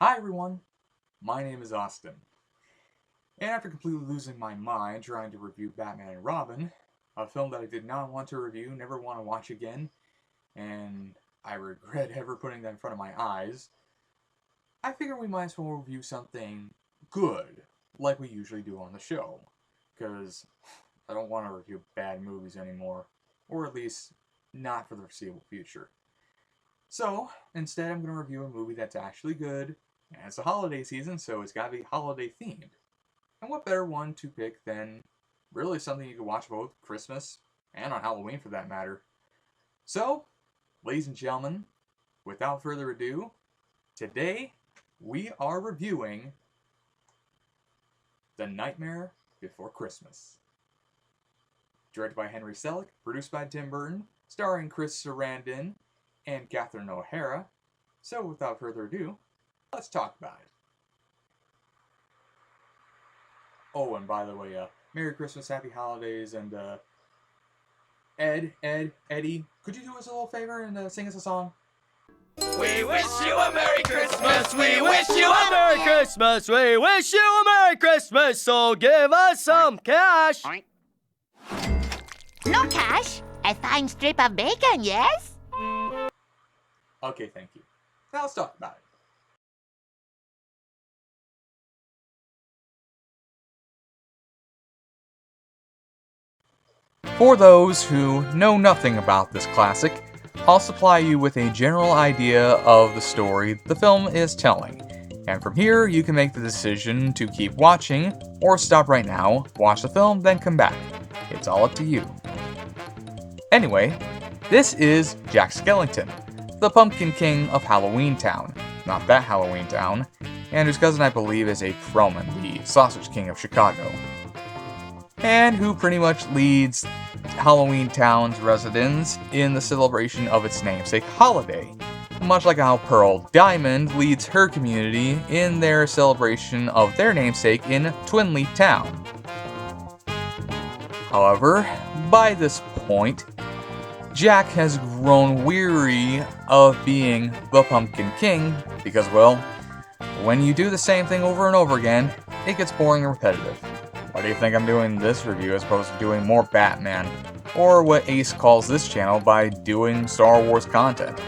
Hi everyone, my name is Austin. And after completely losing my mind trying to review Batman and Robin, a film that I did not want to review, never want to watch again, and I regret ever putting that in front of my eyes, I figured we might as well review something good, like we usually do on the show. Because I don't want to review bad movies anymore, or at least not for the foreseeable future. So, instead I'm going to review a movie that's actually good, and it's the holiday season, so it's got to be holiday themed. And what better one to pick than really something you can watch both Christmas and on Halloween for that matter. So, ladies and gentlemen, without further ado, today we are reviewing The Nightmare Before Christmas. Directed by Henry Selick, produced by Tim Burton, starring Chris Sarandon and Catherine O'Hara. So, without further ado, let's talk about it. Oh, and by the way, Merry Christmas, Happy Holidays, and Eddie, could you do us a little favor and sing us a song? We wish you a Merry Christmas. We wish you a Merry Christmas. We wish you a Merry Christmas. So give us some cash. No cash. A fine strip of bacon, yes? Okay, thank you. Now let's talk about it. For those who know nothing about this classic, I'll supply you with a general idea of the story the film is telling, and from here you can make the decision to keep watching, or stop right now, watch the film, then come back. It's all up to you. Anyway, this is Jack Skellington, the Pumpkin King of Halloween Town, not that Halloween Town, and whose cousin I believe is a Perlman, the Sausage King of Chicago, and who pretty much leads Halloween Town's residents in the celebration of its namesake holiday, much like how Pearl Diamond leads her community in their celebration of their namesake in Twinleaf Town. However, by this point, Jack has grown weary of being the Pumpkin King because, well, when you do the same thing over and over again, it gets boring and repetitive. Why do you think I'm doing this review as opposed to doing more Batman? Or what Ace calls this channel by doing Star Wars content.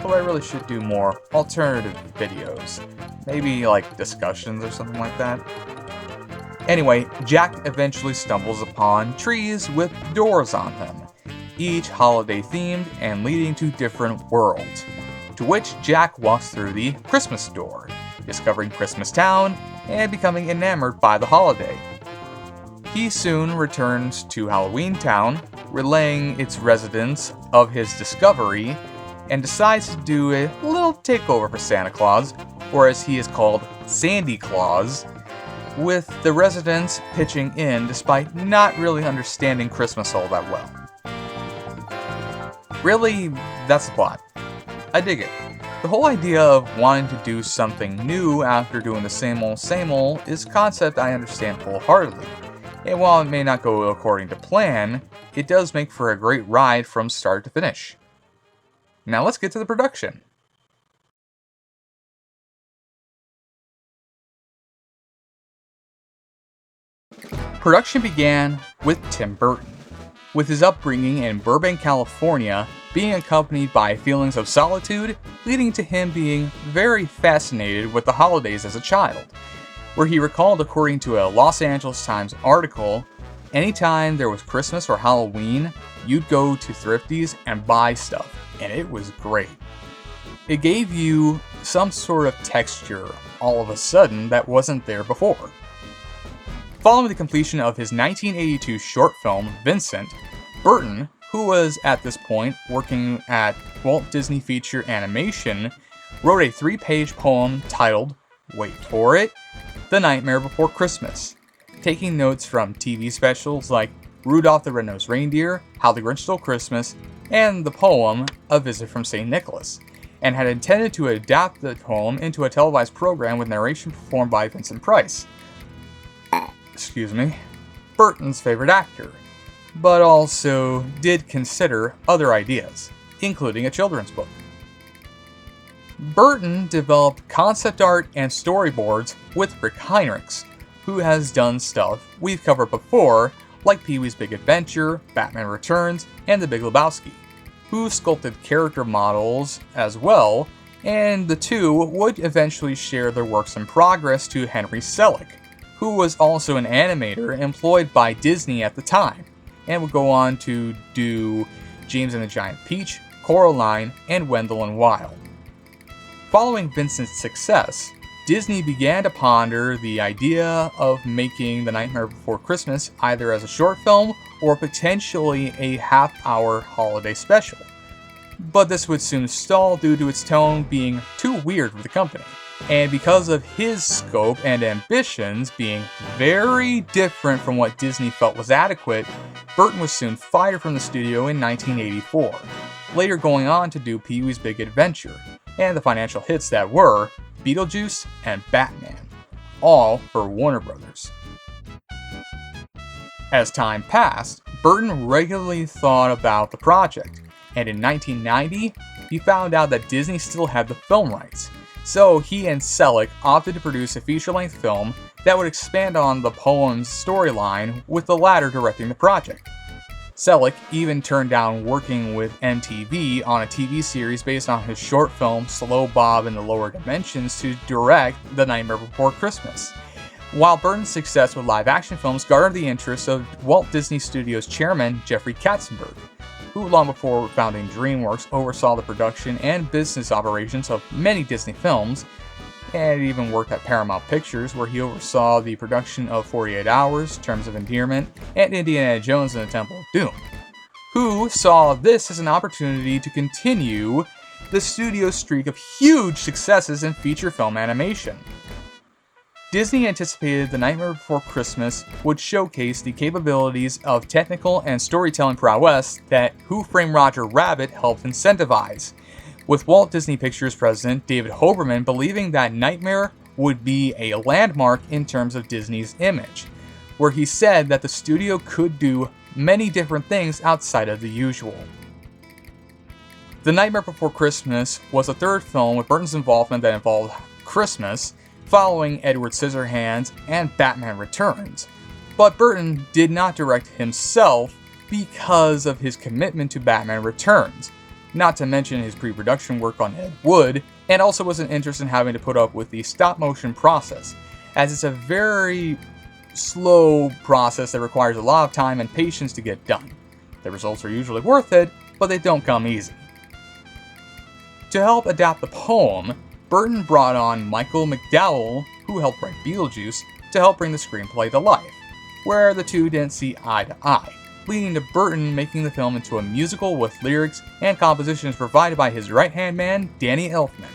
Though I really should do more alternative videos. Maybe like discussions or something like that. Anyway, Jack eventually stumbles upon trees with doors on them, each holiday themed and leading to different worlds, to which Jack walks through the Christmas door, discovering Christmas Town and becoming enamored by the holiday. He soon returns to Halloween Town, relaying its residents of his discovery, and decides to do a little takeover for Santa Claus, or as he is called, Sandy Claus, with the residents pitching in despite not really understanding Christmas all that well. Really, that's the plot. I dig it. The whole idea of wanting to do something new after doing the same old is a concept I understand wholeheartedly. And while it may not go according to plan, it does make for a great ride from start to finish. Now let's get to the production. Production began with Tim Burton, with his upbringing in Burbank, California being accompanied by feelings of solitude, leading to him being very fascinated with the holidays as a child, where he recalled, according to a Los Angeles Times article, anytime there was Christmas or Halloween, you'd go to Thrifty's and buy stuff, and it was great. It gave you some sort of texture all of a sudden that wasn't there before. Following the completion of his 1982 short film, Vincent, Burton, who was at this point working at Walt Disney Feature Animation, wrote a 3-page poem titled, wait for it, The Nightmare Before Christmas, taking notes from TV specials like Rudolph the Red-Nosed Reindeer, How the Grinch Stole Christmas, and the poem A Visit from St. Nicholas, and had intended to adapt the poem into a televised program with narration performed by Vincent Price, Burton's favorite actor, but also did consider other ideas, including a children's book. Burton developed concept art and storyboards with Rick Heinrichs, who has done stuff we've covered before, like Pee-wee's Big Adventure, Batman Returns, and The Big Lebowski, who sculpted character models as well, and the two would eventually share their works in progress to Henry Selick, who was also an animator employed by Disney at the time, and would go on to do James and the Giant Peach, Coraline, and Wendell and Wild. Following Vincent's success, Disney began to ponder the idea of making The Nightmare Before Christmas either as a short film or potentially a half-hour holiday special. But this would soon stall due to its tone being too weird for the company. And because of his scope and ambitions being very different from what Disney felt was adequate, Burton was soon fired from the studio in 1984, later going on to do Pee-wee's Big Adventure, and the financial hits that were Beetlejuice and Batman, all for Warner Brothers. As time passed, Burton regularly thought about the project, and in 1990, he found out that Disney still had the film rights, so he and Selick opted to produce a feature-length film that would expand on the poem's storyline, with the latter directing the project. Selick even turned down working with MTV on a TV series based on his short film Slow Bob in the Lower Dimensions to direct The Nightmare Before Christmas. While Burton's success with live-action films garnered the interest of Walt Disney Studios chairman Jeffrey Katzenberg, who long before founding DreamWorks oversaw the production and business operations of many Disney films, and even worked at Paramount Pictures, where he oversaw the production of 48 Hours, Terms of Endearment, and Indiana Jones and the Temple of Doom, who saw this as an opportunity to continue the studio's streak of huge successes in feature film animation. Disney anticipated The Nightmare Before Christmas would showcase the capabilities of technical and storytelling prowess that Who Framed Roger Rabbit helped incentivize, with Walt Disney Pictures president David Hoberman believing that Nightmare would be a landmark in terms of Disney's image, where he said that the studio could do many different things outside of the usual. The Nightmare Before Christmas was the third film with Burton's involvement that involved Christmas, following Edward Scissorhands and Batman Returns, but Burton did not direct himself because of his commitment to Batman Returns, not to mention his pre-production work on Ed Wood, and also was an interest in having to put up with the stop-motion process, as it's a very slow process that requires a lot of time and patience to get done. The results are usually worth it, but they don't come easy. To help adapt the poem, Burton brought on Michael McDowell, who helped write Beetlejuice, to help bring the screenplay to life, where the two didn't see eye to eye, leading to Burton making the film into a musical with lyrics and compositions provided by his right-hand man, Danny Elfman,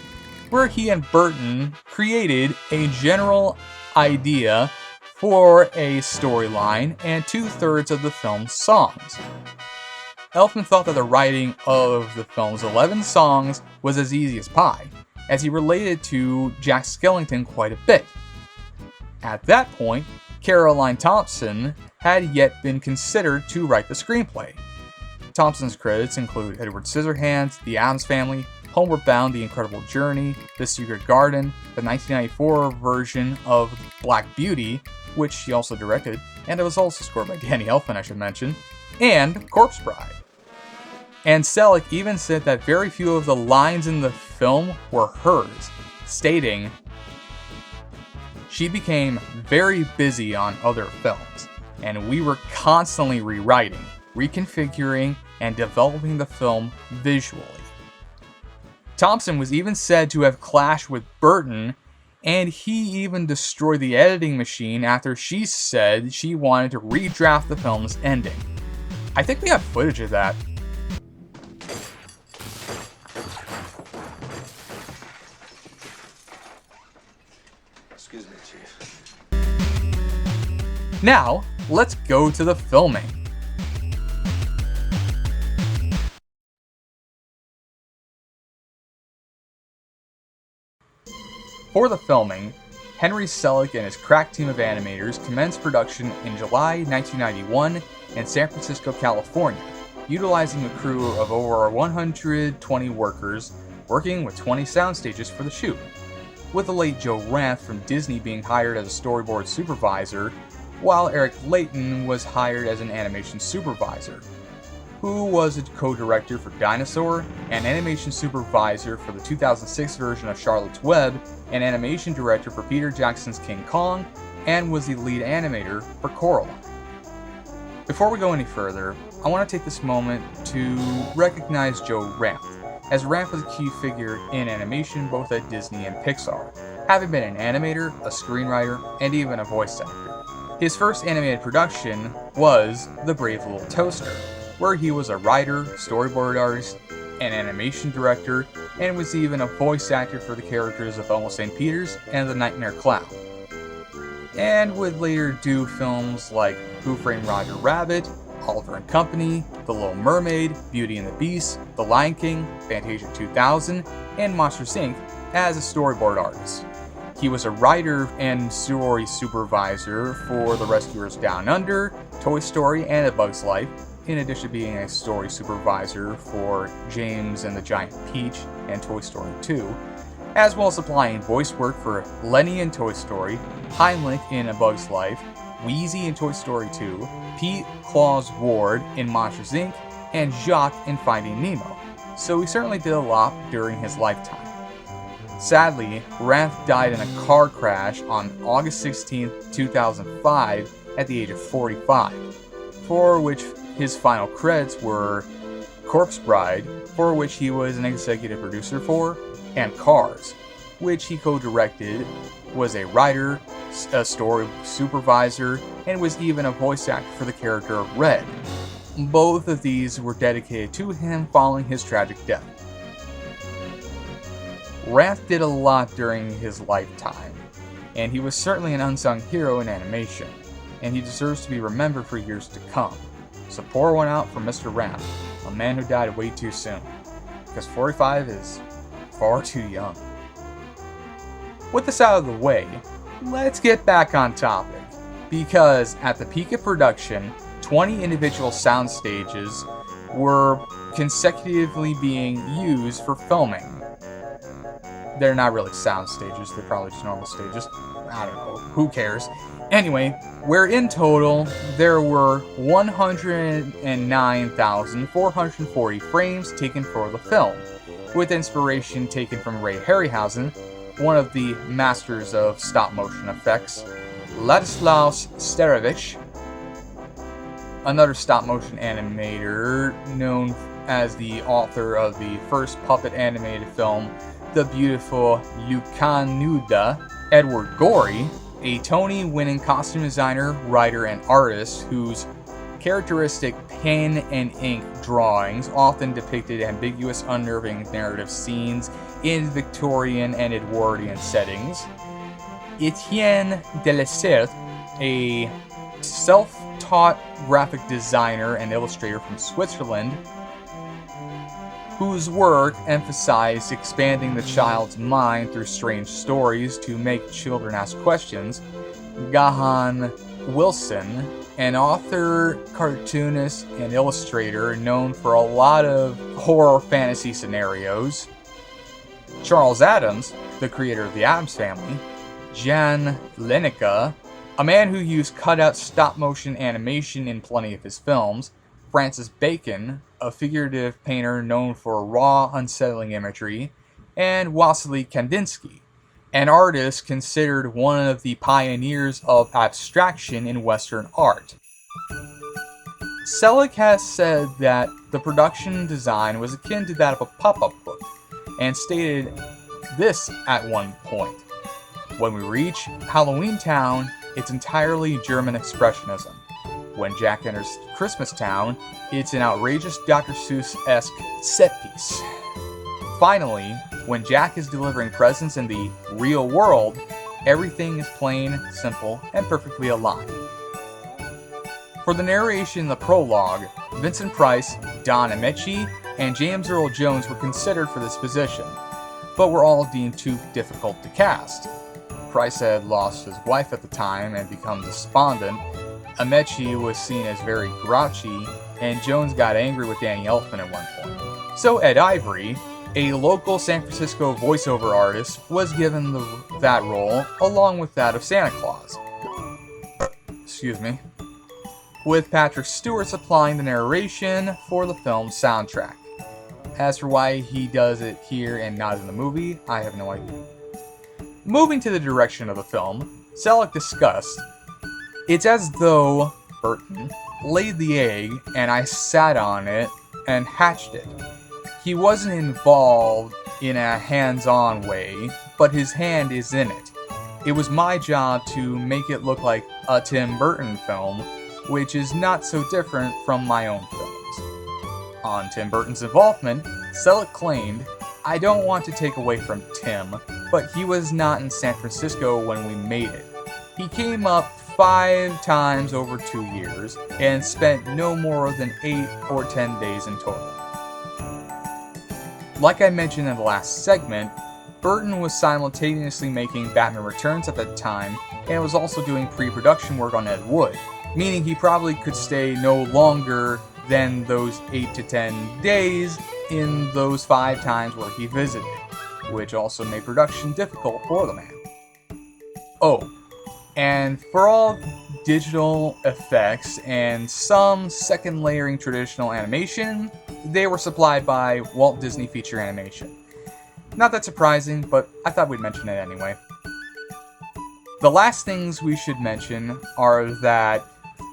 where he and Burton created a general idea for a storyline and 2/3 of the film's songs. Elfman thought that the writing of the film's 11 songs was as easy as pie, as he related to Jack Skellington quite a bit. At that point, Caroline Thompson had yet been considered to write the screenplay. Thompson's credits include Edward Scissorhands, The Addams Family, Homeward Bound, The Incredible Journey, The Secret Garden, the 1994 version of Black Beauty, which she also directed, and it was also scored by Danny Elfman, I should mention, and Corpse Bride. And Selick even said that very few of the lines in the film were hers, stating, "She became very busy on other films, and we were constantly rewriting, reconfiguring, and developing the film visually." Thompson was even said to have clashed with Burton, and he even destroyed the editing machine after she said she wanted to redraft the film's ending. I think we have footage of that. Excuse me, Chief. Now, let's go to the filming. For the filming, Henry Selick and his crack team of animators commenced production in July 1991 in San Francisco, California, utilizing a crew of over 120 workers working with 20 sound stages for the shoot, with the late Joe Ranft from Disney being hired as a storyboard supervisor, while Eric Layton was hired as an animation supervisor, who was a co-director for Dinosaur, an animation supervisor for the 2006 version of Charlotte's Web, an animation director for Peter Jackson's King Kong, and was the lead animator for Coraline. Before we go any further, I want to take this moment to recognize Joe Ranft, as Ranft was a key figure in animation both at Disney and Pixar, having been an animator, a screenwriter, and even a voice actor. His first animated production was The Brave Little Toaster, where he was a writer, storyboard artist, an animation director, and was even a voice actor for the characters of Elmo St. Peter's and the Nightmare Clown. And would later do films like Who Framed Roger Rabbit, Oliver and Company, The Little Mermaid, Beauty and the Beast, The Lion King, Fantasia 2000, and Monsters Inc. as a storyboard artist. He was a writer and story supervisor for The Rescuers Down Under, Toy Story, and A Bug's Life, in addition to being a story supervisor for James and the Giant Peach and Toy Story 2, as well as supplying voice work for Lenny in Toy Story, Heimlich in A Bug's Life, Wheezy in Toy Story 2, Pete Claus Ward in Monsters Inc., and Jacques in Finding Nemo, so he certainly did a lot during his lifetime. Sadly, Ranft died in a car crash on August 16, 2005 at the age of 45, for which his final credits were Corpse Bride, for which he was an executive producer for, and Cars, which he co-directed, was a writer, a story supervisor, and was even a voice actor for the character of Red. Both of these were dedicated to him following his tragic death. Ranft did a lot during his lifetime, and he was certainly an unsung hero in animation, and he deserves to be remembered for years to come. So pour one out for Mr. Ranft, a man who died way too soon, because 45 is far too young. With this out of the way, let's get back on topic, because at the peak of production, 20 individual sound stages were consecutively being used for filming. They're not really sound stages, they're probably just normal stages. I don't know, who cares? Anyway, where in total, there were 109,440 frames taken for the film, with inspiration taken from Ray Harryhausen, one of the masters of stop-motion effects, Ladislaus Starevich, another stop-motion animator known as the author of the first puppet animated film, The Beautiful Lucanuda, Edward Gorey, a Tony-winning costume designer, writer, and artist whose characteristic pen and ink drawings often depicted ambiguous, unnerving narrative scenes in Victorian and Edwardian settings. Etienne Delessert, a self-taught graphic designer and illustrator from Switzerland, whose work emphasized expanding the child's mind through strange stories to make children ask questions. Gahan Wilson, an author, cartoonist, and illustrator known for a lot of horror fantasy scenarios. Charles Addams, the creator of the Addams Family. Jan Lenica, a man who used cutout stop-motion animation in plenty of his films. Francis Bacon, a figurative painter known for raw, unsettling imagery. And Wassily Kandinsky, an artist considered one of the pioneers of abstraction in Western art. Selig has said that the production design was akin to that of a pop-up book, and stated this at one point: "When we reach Halloween Town, it's entirely German expressionism. When Jack enters Christmas Town, it's an outrageous Dr. Seuss-esque set piece. Finally, when Jack is delivering presents in the real world, everything is plain, simple, and perfectly aligned." For the narration in the prologue, Vincent Price, Don Ameche, and James Earl Jones were considered for this position, but were all deemed too difficult to cast. Price had lost his wife at the time and become despondent. Ameche was seen as very grouchy, and Jones got angry with Danny Elfman at one point. So Ed Ivory, A local San Francisco voiceover artist was given that role along with that of Santa Claus. Excuse me. With Patrick Stewart supplying the narration for the film's soundtrack. As for why he does it here and not in the movie, I have no idea. Moving to the direction of the film, Selleck discussed, "It's as though Burton laid the egg and I sat on it and hatched it. He wasn't involved in a hands-on way, but his hand is in it. It was my job to make it look like a Tim Burton film, which is not so different from my own films." On Tim Burton's involvement, Selleck claimed, "I don't want to take away from Tim, but he was not in San Francisco when we made it. He came up 5 times over 2 years and spent no more than 8 or 10 days in total." Like I mentioned in the last segment, Burton was simultaneously making Batman Returns at that time and was also doing pre-production work on Ed Wood, meaning he probably could stay no longer than those 8 to 10 days in those 5 times where he visited, which also made production difficult for the man. Oh, and for all digital effects and some second layering traditional animation, they were supplied by Walt Disney Feature Animation. Not that surprising, but I thought we'd mention it anyway. The last things we should mention are that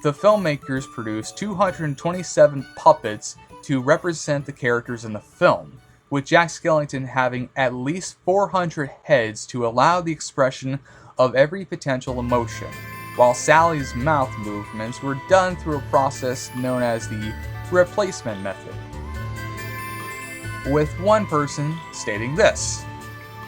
the filmmakers produced 227 puppets to represent the characters in the film, with Jack Skellington having at least 400 heads to allow the expression of every potential emotion, while Sally's mouth movements were done through a process known as the replacement method, with one person stating this: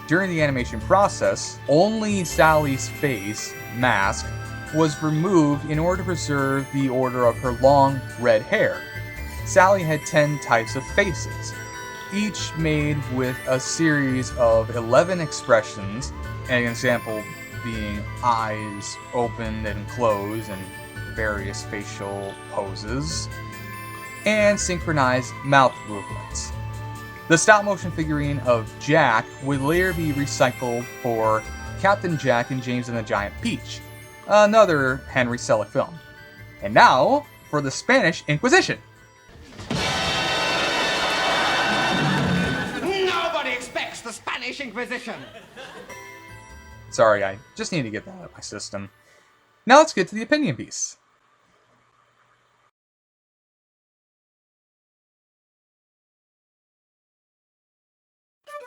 "During the animation process, only Sally's face, mask, was removed in order to preserve the order of her long, red hair. Sally had 10 types of faces, each made with a series of 11 expressions, an example being eyes opened and closed and various facial poses, and synchronized mouth movements. The stop-motion figurine of Jack would later be recycled for Captain Jack and James and the Giant Peach, another Henry Selick film. And now, for the Spanish Inquisition. Nobody expects the Spanish Inquisition. Sorry, I just need to get that out of my system. Now let's get to the opinion piece.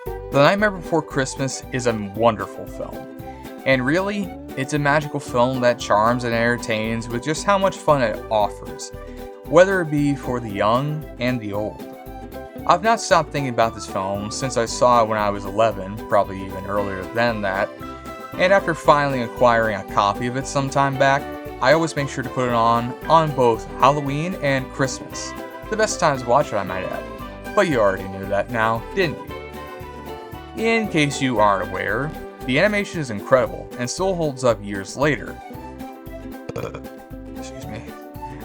The Nightmare Before Christmas is a wonderful film. And really, it's a magical film that charms and entertains with just how much fun it offers, whether it be for the young and the old. I've not stopped thinking about this film since I saw it when I was 11, probably even earlier than that, and after finally acquiring a copy of it some time back, I always make sure to put it on both Halloween and Christmas. The best times to watch it, I might add. But you already knew that now, didn't you? In case you aren't aware, the animation is incredible and still holds up years later. Excuse me.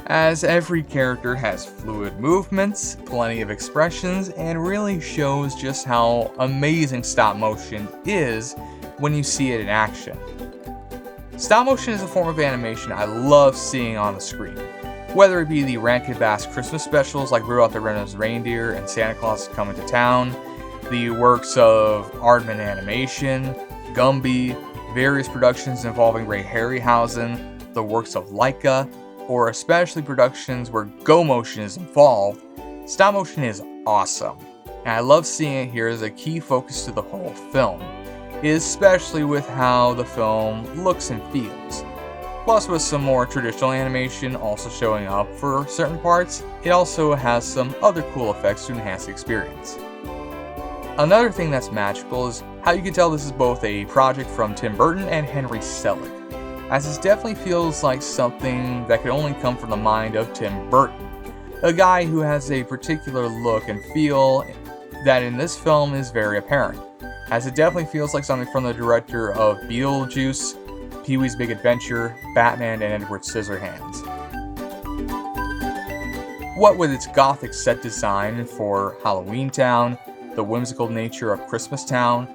As every character has fluid movements, plenty of expressions, and really shows just how amazing stop motion is when you see it in action. Stop motion is a form of animation I love seeing on the screen, whether it be the Rankin Bass Christmas specials like Rudolph the Red-Nosed Reindeer and Santa Claus is Coming to Town, the works of Aardman Animation, Gumby, various productions involving Ray Harryhausen, the works of Laika, or especially productions where Go Motion is involved. Stop motion is awesome, and I love seeing it here as a key focus to the whole film, especially with how the film looks and feels. Plus, with some more traditional animation also showing up for certain parts, it also has some other cool effects to enhance the experience. Another thing that's magical is how you can tell this is both a project from Tim Burton and Henry Selick, as this definitely feels like something that could only come from the mind of Tim Burton, a guy who has a particular look and feel that in this film is very apparent, as it definitely feels like something from the director of Beetlejuice, Pee-wee's Big Adventure, Batman, and Edward Scissorhands. What with its gothic set design for Halloween Town, the whimsical nature of Christmastown,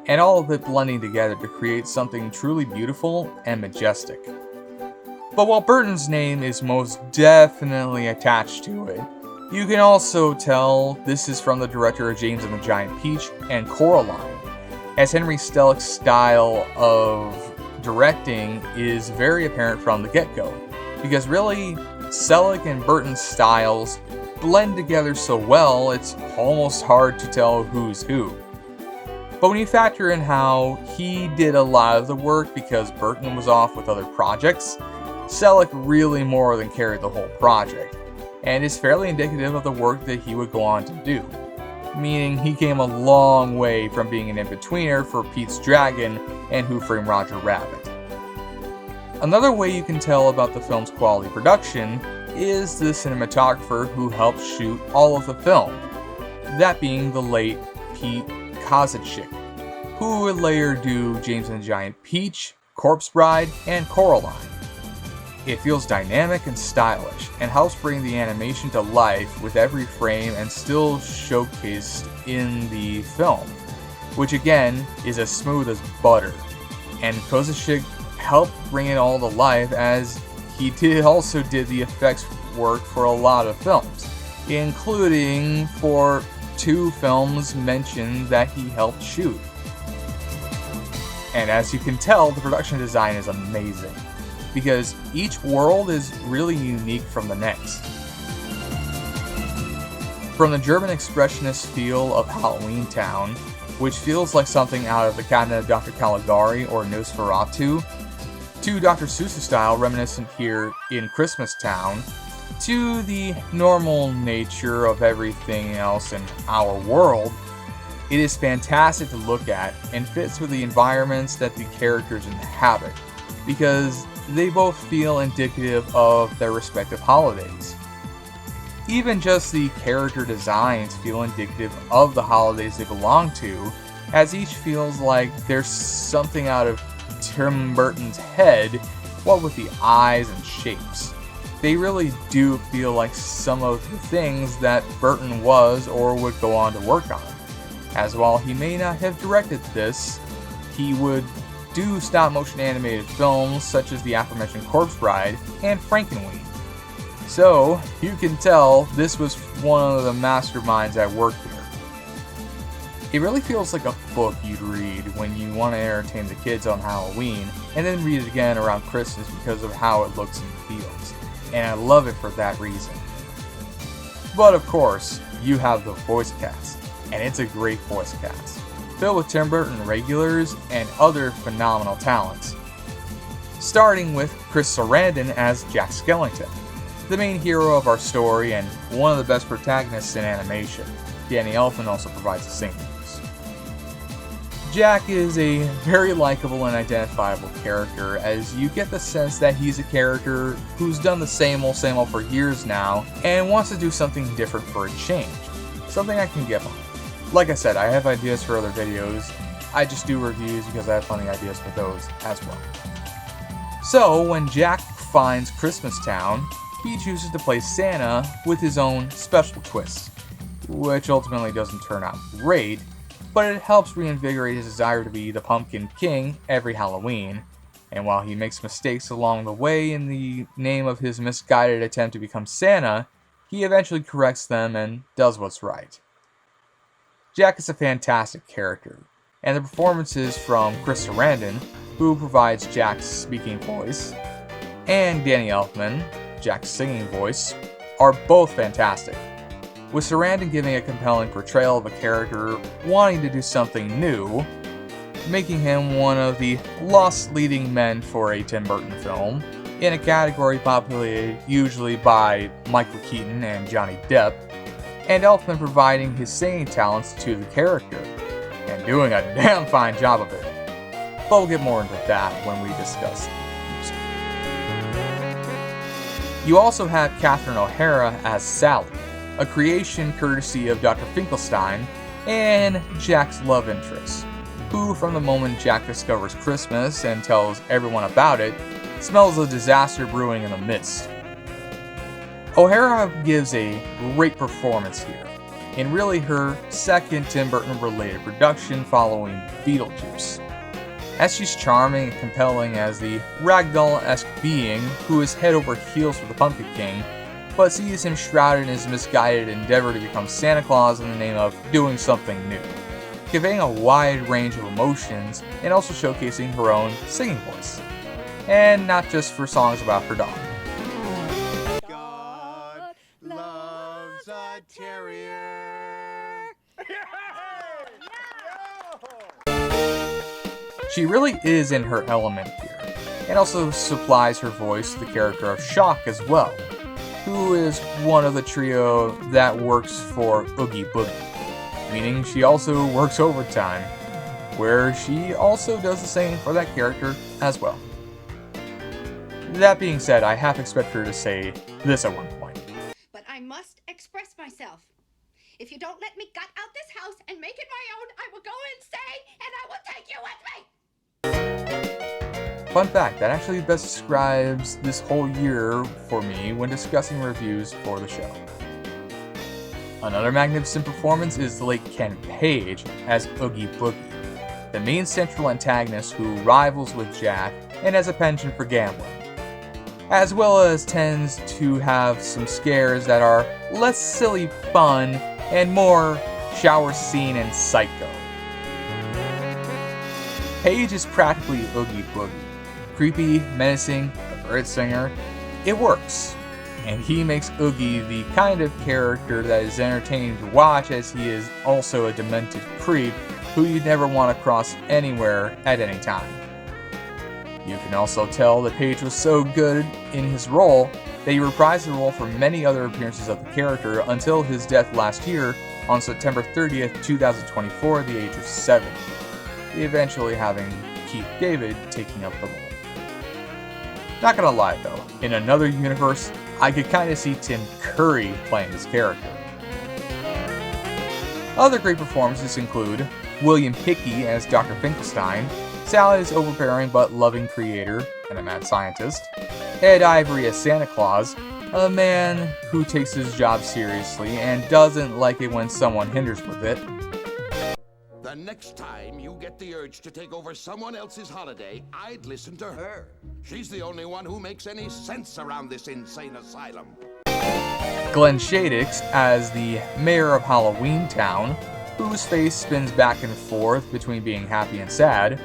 and all of it blending together to create something truly beautiful and majestic. But while Burton's name is most definitely attached to it, you can also tell this is from the director of James and the Giant Peach and Coraline, as Henry Selick's style of directing is very apparent from the get-go, because really, Selick and Burton's styles blend together so well it's almost hard to tell who's who. But when you factor in how he did a lot of the work because Burton was off with other projects, Selick really more than carried the whole project, and is fairly indicative of the work that he would go on to do, meaning he came a long way from being an in-betweener for Pete's Dragon and Who Framed Roger Rabbit. Another way you can tell about the film's quality production is the cinematographer who helped shoot all of the film, that being the late Pete Kazachik, who would later do James and the Giant Peach, Corpse Bride, and Coraline. It feels dynamic and stylish, and helps bring the animation to life with every frame and still showcased in the film, which again is as smooth as butter. And Kozachik helped bring it all to life, as he also did the effects work for a lot of films, including for 2 films mentioned that he helped shoot. And as you can tell, the production design is amazing, because each world is really unique from the next. From the German expressionist feel of Halloween Town, which feels like something out of the Cabinet of Dr. Caligari or Nosferatu, to Dr. Seuss style reminiscent here in Christmas Town, to the normal nature of everything else in our world, it is fantastic to look at and fits with the environments that the characters inhabit, because they both feel indicative of their respective holidays. Even just the character designs feel indicative of the holidays they belong to, as each feels like there's something out of Tim Burton's head, what with the eyes and shapes. They really do feel like some of the things that Burton was or would go on to work on, as while he may not have directed this, he would do stop-motion animated films such as the aforementioned Corpse Bride and Frankenweenie. So, you can tell this was one of the masterminds at work here. It really feels like a book you'd read when you want to entertain the kids on Halloween, and then read it again around Christmas because of how it looks and feels, and I love it for that reason. But of course, you have the voice cast, and it's a great voice cast, filled with Tim Burton regulars and other phenomenal talents. Starting with Chris Sarandon as Jack Skellington, the main hero of our story and one of the best protagonists in animation. Danny Elfman also provides the same voice. Jack is a very likable and identifiable character, as you get the sense that he's a character who's done the same old for years now and wants to do something different for a change. Something I can get behind. Like I said, I have ideas for other videos. I just do reviews because I have plenty of ideas for those as well. So, when Jack finds Christmas Town, he chooses to play Santa with his own special twist, which ultimately doesn't turn out great, but it helps reinvigorate his desire to be the Pumpkin King every Halloween, and while he makes mistakes along the way in the name of his misguided attempt to become Santa, he eventually corrects them and does what's right. Jack is a fantastic character, and the performances from Chris Sarandon, who provides Jack's speaking voice, and Danny Elfman, Jack's singing voice, are both fantastic, with Sarandon giving a compelling portrayal of a character wanting to do something new, making him one of the lost leading men for a Tim Burton film, in a category populated usually by Michael Keaton and Johnny Depp, and Elfman providing his singing talents to the character, and doing a damn fine job of it. But we'll get more into that when we discuss music. You also have Catherine O'Hara as Sally, a creation courtesy of Dr. Finkelstein and Jack's love interest, who from the moment Jack discovers Christmas and tells everyone about it, smells a disaster brewing in the mist. O'Hara gives a great performance here, in really her second Tim Burton related production following Beetlejuice. As she's charming and compelling as the ragdoll-esque being who is head over heels for the Pumpkin King, but sees him shrouded in his misguided endeavor to become Santa Claus in the name of doing something new, conveying a wide range of emotions and also showcasing her own singing voice, and not just for songs about her dog. God loves a terrier. She really is in her element here, and also supplies her voice to the character of Shock as well, who is one of the trio that works for Oogie Boogie, meaning she also works overtime, where she also does the same for that character as well. That being said, I half expect her to say this at one point. But I must express myself. If you don't let me gut out this house and make it my own, I will go insane and I will take you with me! Fun fact, that actually best describes this whole year for me when discussing reviews for the show. Another magnificent performance is the late Ken Page as Oogie Boogie, the main central antagonist who rivals with Jack and has a penchant for gambling, as well as tends to have some scares that are less silly fun and more shower scene and psycho. Page is practically Oogie Boogie. Creepy, menacing, a bird singer, it works. And he makes Oogie the kind of character that is entertaining to watch, as he is also a demented creep who you'd never want to cross anywhere at any time. You can also tell that Page was so good in his role that he reprised the role for many other appearances of the character until his death last year on September 30th, 2024 at the age of 70, eventually having Keith David taking up the role. Not gonna lie though, in another universe, I could kinda see Tim Curry playing this character. Other great performances include William Hickey as Dr. Finkelstein, Sally's overbearing but loving creator and a mad scientist, Ed Ivory as Santa Claus, a man who takes his job seriously and doesn't like it when someone hinders with it. The next time you get the urge to take over someone else's holiday, I'd listen to her. She's the only one who makes any sense around this insane asylum. Glenn Shadix as the mayor of Halloween Town, whose face spins back and forth between being happy and sad.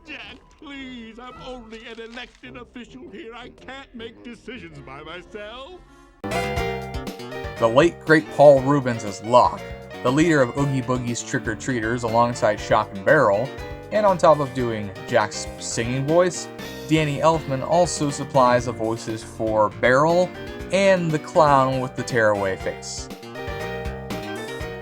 Jack, please, I'm only an elected official here. I can't make decisions by myself. The late great Paul Reubens as Locke, the leader of Oogie Boogie's trick-or-treaters alongside Shock and Barrel, and on top of doing Jack's singing voice, Danny Elfman also supplies the voices for Barrel and the clown with the tearaway face.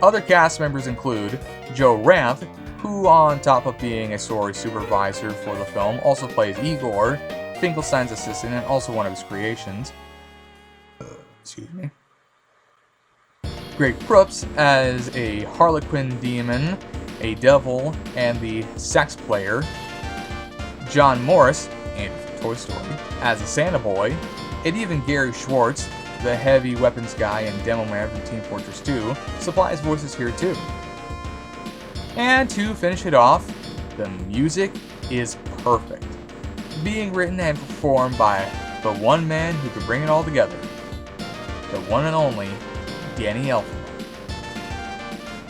Other cast members include Joe Ranft, who on top of being a story supervisor for the film also plays Igor, Finkelstein's assistant and also one of his creations. Excuse me. Greg Proops as a Harlequin demon, a devil, and the sax player. John Morris, and Toy Story, as a Santa Boy, and even Gary Schwartz, the heavy weapons guy and demo man from Team Fortress 2, supplies voices here too. And to finish it off, the music is perfect, being written and performed by the one man who could bring it all together, the one and only Danny Elfman.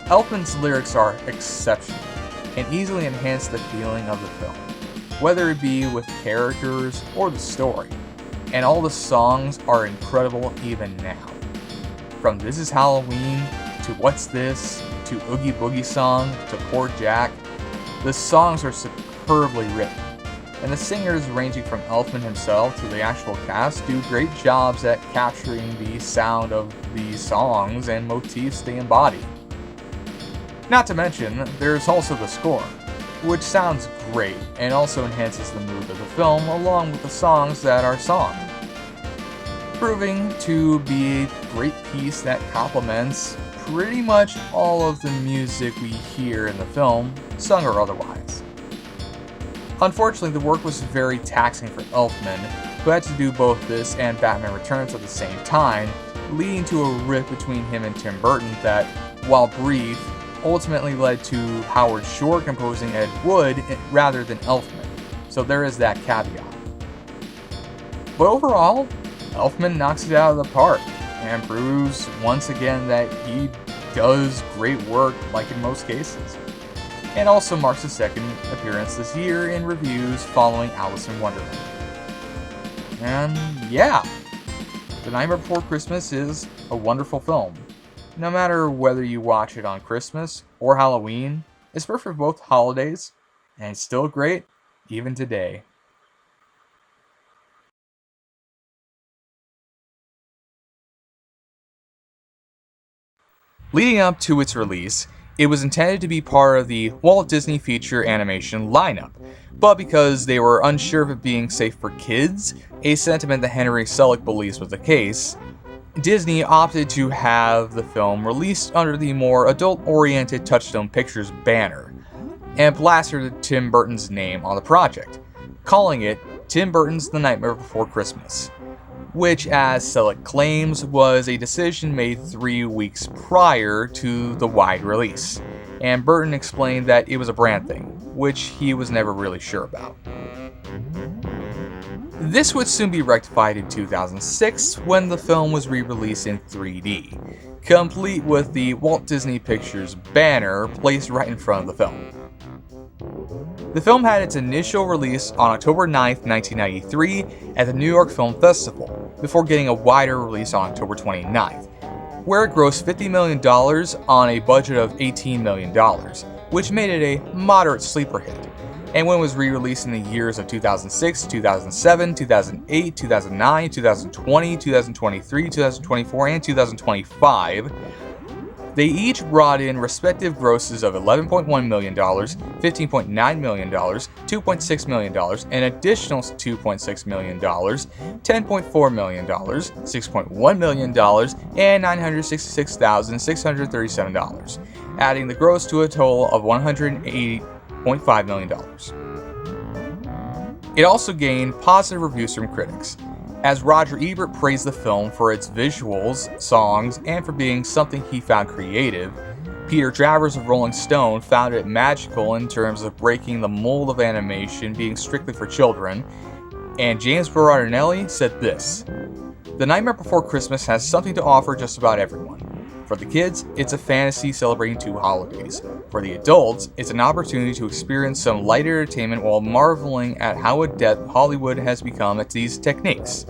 Elfman's lyrics are exceptional and easily enhance the feeling of the film, whether it be with characters or the story, and all the songs are incredible even now. From This Is Halloween, to What's This, to Oogie Boogie Song, to Poor Jack, the songs are superbly written, and the singers ranging from Elfman himself to the actual cast do great jobs at capturing the sound of these songs and motifs they embody. Not to mention, there's also the score, which sounds great and also enhances the mood of the film along with the songs that are sung, proving to be a great piece that complements pretty much all of the music we hear in the film, sung or otherwise. Unfortunately, the work was very taxing for Elfman, who had to do both this and Batman Returns at the same time, leading to a rift between him and Tim Burton that, while brief, ultimately led to Howard Shore composing Ed Wood rather than Elfman, so there is that caveat. But overall, Elfman knocks it out of the park and proves once again that he does great work like in most cases, and also marks his second appearance this year in reviews following Alice in Wonderland. And yeah, The Nightmare Before Christmas is a wonderful film. No matter whether you watch it on Christmas or Halloween, it's perfect for both holidays, and it's still great even today. Leading up to its release, it was intended to be part of the Walt Disney feature animation lineup, but because they were unsure of it being safe for kids, a sentiment that Henry Selick believes was the case, Disney opted to have the film released under the more adult-oriented Touchstone Pictures banner, and plastered Tim Burton's name on the project, calling it Tim Burton's The Nightmare Before Christmas, which, as Selick claims, was a decision made 3 weeks prior to the wide release, and Burton explained that it was a brand thing, which he was never really sure about. This would soon be rectified in 2006 when the film was re-released in 3D, complete with the Walt Disney Pictures banner placed right in front of the film. The film had its initial release on October 9, 1993 at the New York Film Festival, before getting a wider release on October 29th, where it grossed $50 million on a budget of $18 million, which made it a moderate sleeper hit. And when it was re-released in the years of 2006, 2007, 2008, 2009, 2020, 2023, 2024, and 2025, they each brought in respective grosses of $11.1 million, $15.9 million, $2.6 million, an additional $2.6 million, $10.4 million, $6.1 million, and $966,637, adding the gross to a total of $180.5 million. It also gained positive reviews from critics, as Roger Ebert praised the film for its visuals, songs, and for being something he found creative. Peter Travers of Rolling Stone found it magical in terms of breaking the mold of animation being strictly for children, and James Berardinelli said this: "The Nightmare Before Christmas has something to offer just about everyone. For the kids, it's a fantasy celebrating 2 holidays. For the adults, it's an opportunity to experience some light entertainment while marveling at how adept Hollywood has become at these techniques.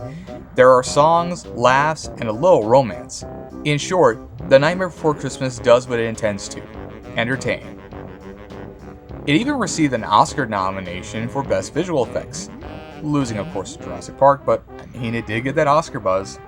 There are songs, laughs, and a little romance. In short, The Nightmare Before Christmas does what it intends to: entertain." It even received an Oscar nomination for Best Visual Effects, losing of course to Jurassic Park, but I mean, it did get that Oscar buzz.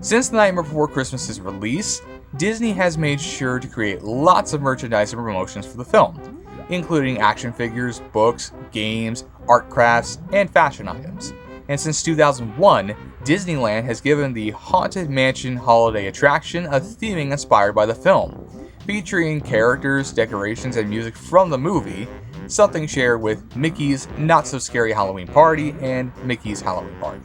Since The Nightmare Before Christmas's release, Disney has made sure to create lots of merchandise and promotions for the film, including action figures, books, games, art crafts, and fashion items. And since 2001, Disneyland has given the Haunted Mansion holiday attraction a theming inspired by the film, featuring characters, decorations, and music from the movie, something shared with Mickey's Not So Scary Halloween Party and Mickey's Halloween Party.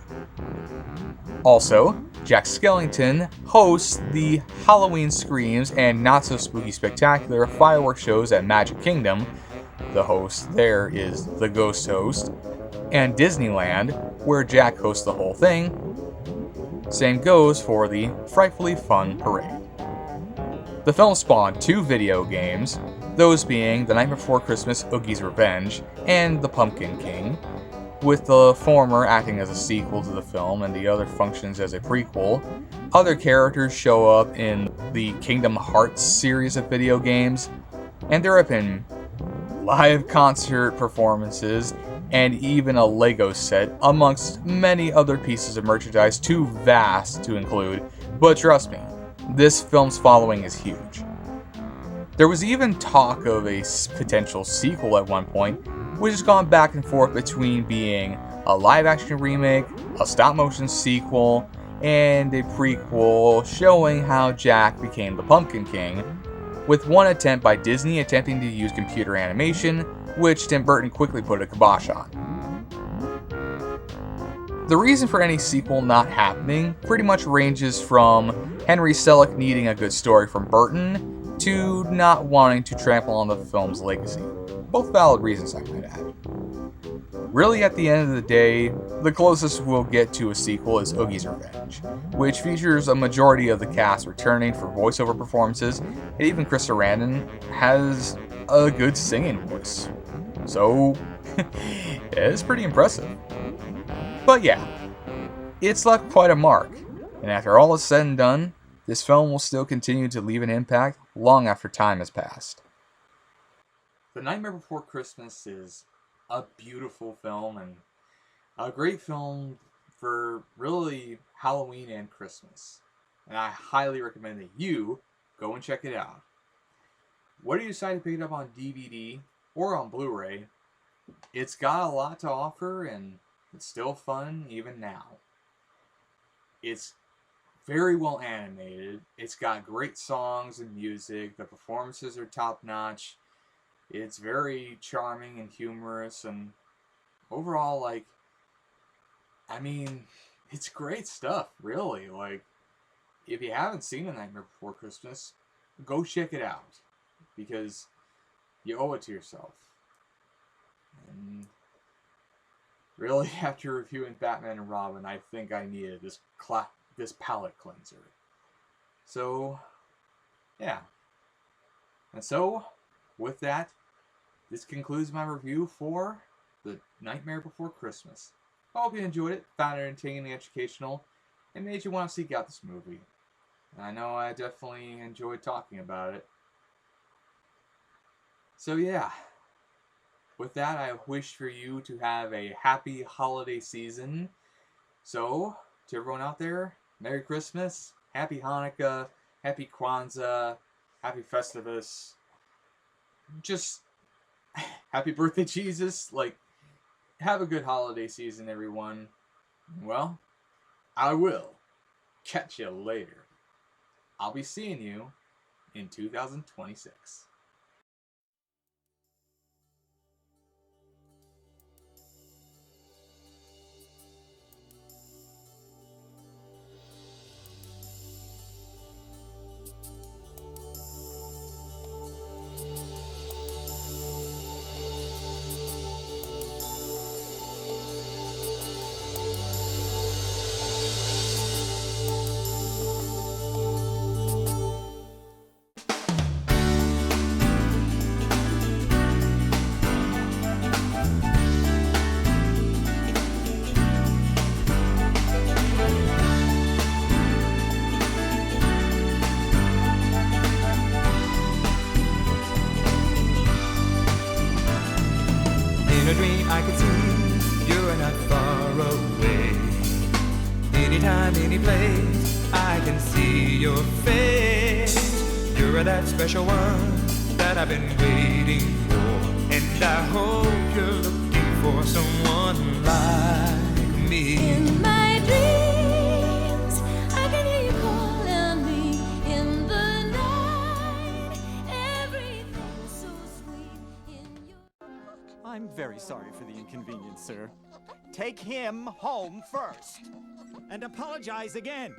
Also, Jack Skellington hosts the Halloween Screams and Not So Spooky Spectacular fireworks shows at Magic Kingdom. The host there is the Ghost Host, and Disneyland, where Jack hosts the whole thing. Same goes for the Frightfully Fun Parade. The film spawned 2 video games, those being The Night Before Christmas Oogie's Revenge and The Pumpkin King, with the former acting as a sequel to the film and the other functions as a prequel. Other characters show up in the Kingdom Hearts series of video games, and there have been live concert performances and even a Lego set, amongst many other pieces of merchandise too vast to include, but trust me, this film's following is huge. There was even talk of a potential sequel at one point, which has gone back and forth between being a live-action remake, a stop-motion sequel, and a prequel showing how Jack became the Pumpkin King, with one attempt by Disney attempting to use computer animation, which Tim Burton quickly put a kibosh on. The reason for any sequel not happening pretty much ranges from Henry Selick needing a good story from Burton to not wanting to trample on the film's legacy. Both valid reasons, I might add. Really, at the end of the day, the closest we'll get to a sequel is Oogie's Revenge, which features a majority of the cast returning for voiceover performances, and even Chris Sarandon has a good singing voice. So, it's pretty impressive. But yeah, it's left quite a mark, and after all is said and done, this film will still continue to leave an impact long after time has passed. The Nightmare Before Christmas is a beautiful film and a great film for really Halloween and Christmas. And I highly recommend that you go and check it out. Whether you decide to pick it up on DVD or on Blu-ray, it's got a lot to offer and it's still fun even now. It's very well animated. It's got great songs and music. The performances are top-notch. It's very charming and humorous, and overall, like, I mean, it's great stuff, really. Like, if you haven't seen A Nightmare Before Christmas, go check it out, because you owe it to yourself. And really, after reviewing Batman and Robin, I think I needed this palate cleanser. So, yeah. And so, with that, this concludes my review for The Nightmare Before Christmas. I hope you enjoyed it, found it entertaining and educational, and made you want to seek out this movie. And I know I definitely enjoyed talking about it. So yeah, with that, I wish for you to have a happy holiday season. So, to everyone out there, Merry Christmas, Happy Hanukkah, Happy Kwanzaa, Happy Festivus. Just happy birthday, Jesus. Like, have a good holiday season, everyone. Well, I will catch you later. I'll be seeing you in 2026. In a dream I could see you're not far away. Anytime, any place, I can see your face. You're that special one that I've been waiting for, and I hope you're looking for someone like me. In my dreams, I can hear you calling me in the night. Everything's so sweet in your... I'm very sorry for the inconvenience, sir. Take him home first. And apologize again.